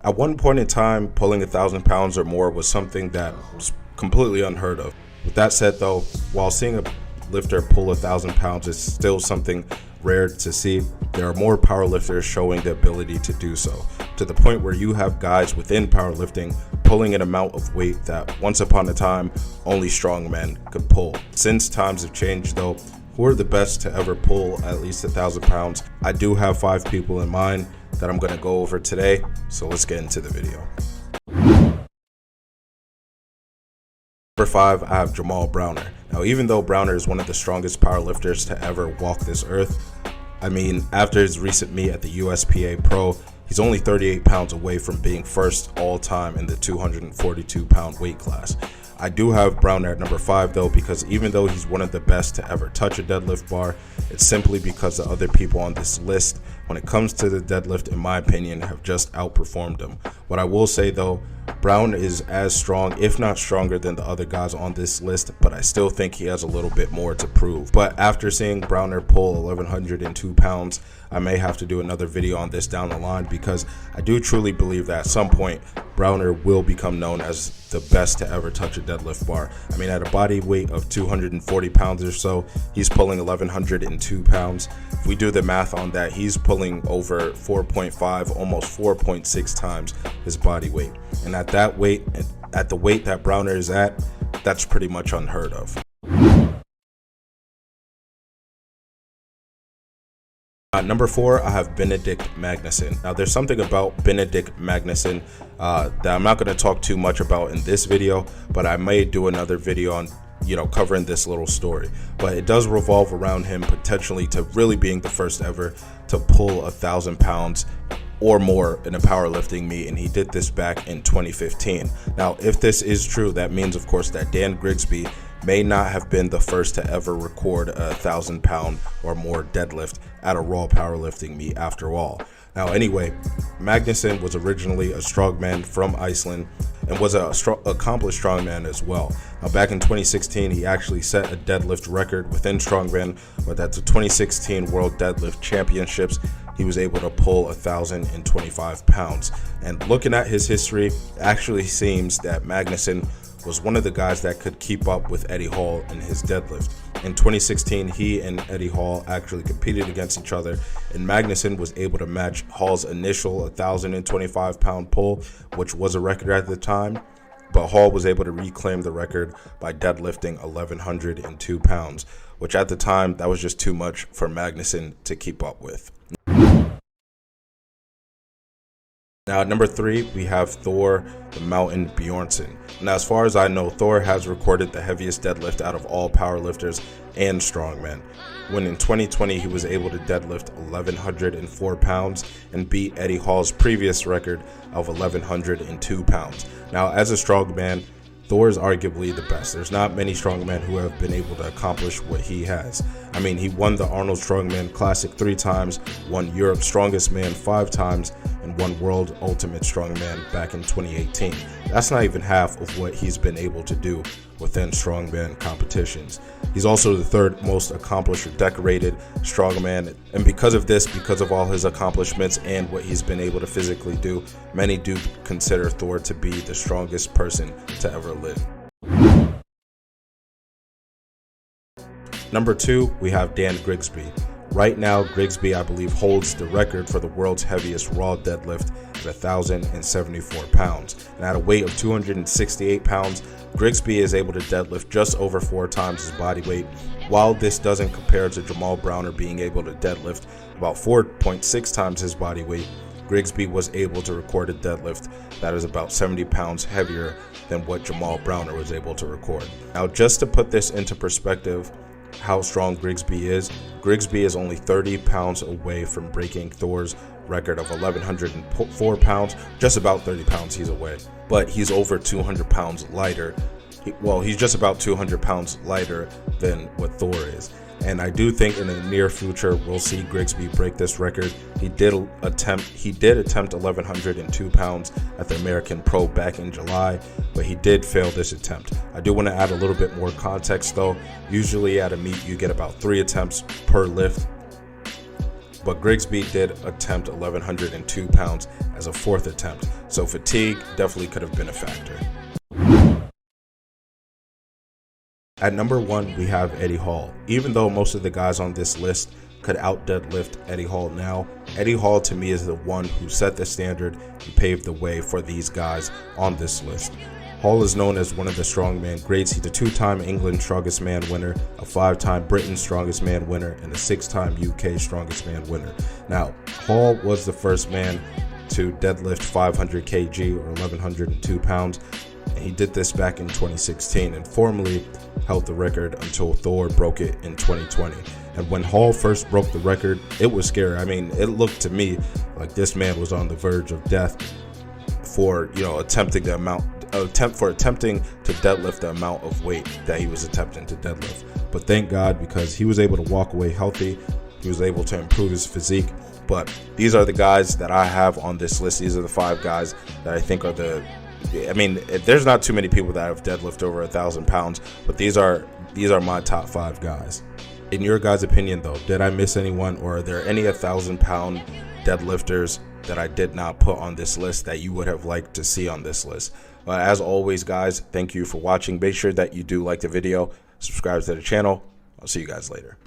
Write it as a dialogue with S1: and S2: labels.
S1: At one point in time, pulling 1,000 pounds or more was something that was completely unheard of. With that said though, while seeing a lifter pull 1,000 pounds is still something rare to see, there are more powerlifters showing the ability to do so, to the point where you have guys within powerlifting pulling an amount of weight that once upon a time only strong men could pull. Since times have changed though, who are the best to ever pull at least 1,000 pounds? I do have 5 people in mind that I'm going to go over today, so let's get into the video. Number 5, I have Jamal Browner. Now, even though Browner is one of the strongest powerlifters to ever walk this earth, after his recent meet at the USPA Pro, he's only 38 pounds away from being first all time in the 242 pound weight class. I do have Browner at number 5 though, because even though he's one of the best to ever touch a deadlift bar, it's simply because the other people on this list, when it comes to the deadlift, in my opinion, have just outperformed him. What I will say though, Brown is as strong, if not stronger, than the other guys on this list, but I still think he has a little bit more to prove. But after seeing Browner pull 1,102 pounds, I may have to do another video on this down the line, because I do truly believe that at some point Browner will become known as the best to ever touch a deadlift bar. At a body weight of 240 pounds or so, he's pulling 1,102 pounds. If we do the math on that, he's pulling over 4.5, almost 4.6 times his body weight. And at that weight, at the weight that Browner is at, that's pretty much unheard of. Number 4, I have Benedict Magnuson. Now, there's something about Benedict Magnuson that I'm not going to talk too much about in this video, but I may do another video on covering this little story. But it does revolve around him potentially to really being the first ever to pull 1,000 pounds or more in a powerlifting meet, and he did this back in 2015. Now, if this is true, that means of course that Dan Grigsby may not have been the first to ever record a 1,000 pound or more deadlift at a raw powerlifting meet after all. Now anyway, Magnuson was originally a strongman from Iceland and was an accomplished strongman as well. Now back in 2016, he actually set a deadlift record within strongman, but at the 2016 World Deadlift Championships, he was able to pull 1,025 pounds. And looking at his history, it actually seems that Magnuson was one of the guys that could keep up with Eddie Hall in his deadlift. In 2016, he and Eddie Hall actually competed against each other, and Magnuson was able to match Hall's initial 1,025 pound pull, which was a record at the time, but Hall was able to reclaim the record by deadlifting 1,102 pounds, which at the time, that was just too much for Magnuson to keep up with. Now at number 3, we have Thor the Mountain Bjrnsson. Now as far as I know, Thor has recorded the heaviest deadlift out of all powerlifters and strongmen, when in 2020 he was able to deadlift 1,104 pounds and beat Eddie Hall's previous record of 1,102 pounds. Now as a strongman, Thor is arguably the best. There's not many strongmen who have been able to accomplish what he has. He won the Arnold Strongman Classic 3 times, won Europe's Strongest Man 5 times, and won World Ultimate Strongman back in 2018. That's not even half of what he's been able to do within strongman competitions. He's also the 3rd most accomplished or decorated strongman, and because of this, because of all his accomplishments and what he's been able to physically do, many do consider Thor to be the strongest person to ever live. Number 2, we have Dan Grigsby. Right now, Grigsby, I believe, holds the record for the world's heaviest raw deadlift at 1,074 pounds. And at a weight of 268 pounds, Grigsby is able to deadlift just over 4 times his body weight. While this doesn't compare to Jamal Browner being able to deadlift about 4.6 times his body weight, Grigsby was able to record a deadlift that is about 70 pounds heavier than what Jamal Browner was able to record. Now, just to put this into perspective, how strong Grigsby is only 30 pounds away from breaking Thor's record of 1,104 pounds, just about 30 pounds he's away. But he's over 200 pounds lighter. He's just about 200 pounds lighter than what Thor is. And I do think in the near future we'll see Grigsby break this record. He did attempt 1,102 pounds at the American Pro back in July, but he did fail this attempt. I do want to add a little bit more context though. Usually at a meet you get about 3 attempts per lift. but Grigsby did attempt 1,102 pounds as a 4th attempt, so fatigue definitely could have been a factor. At number 1, we have Eddie Hall. Even though most of the guys on this list could out deadlift Eddie Hall now, Eddie Hall to me is the one who set the standard and paved the way for these guys on this list. Hall is known as one of the strongman greats. He's a 2-time England Strongest Man winner, a 5-time Britain Strongest Man winner, and a 6-time UK Strongest Man winner. Now, Hall was the first man to deadlift 500 kg or 1,102 pounds. And he did this back in 2016 and formally held the record until Thor broke it in 2020. And when Hall first broke the record, it was scary. I mean, it looked to me like this man was on the verge of death for, attempting to deadlift the amount of weight that he was attempting to deadlift. But thank God, because he was able to walk away healthy, he was able to improve his physique. But these are the guys that I have on this list. These are the 5 guys that I think are there's not too many people that have deadlift over 1,000 pounds, but these are my top 5 guys. In your guys' opinion, though, did I miss anyone, or are there any 1,000-pound deadlifters that I did not put on this list that you would have liked to see on this list? As always, guys, thank you for watching. Make sure that you do like the video, subscribe to the channel. I'll see you guys later.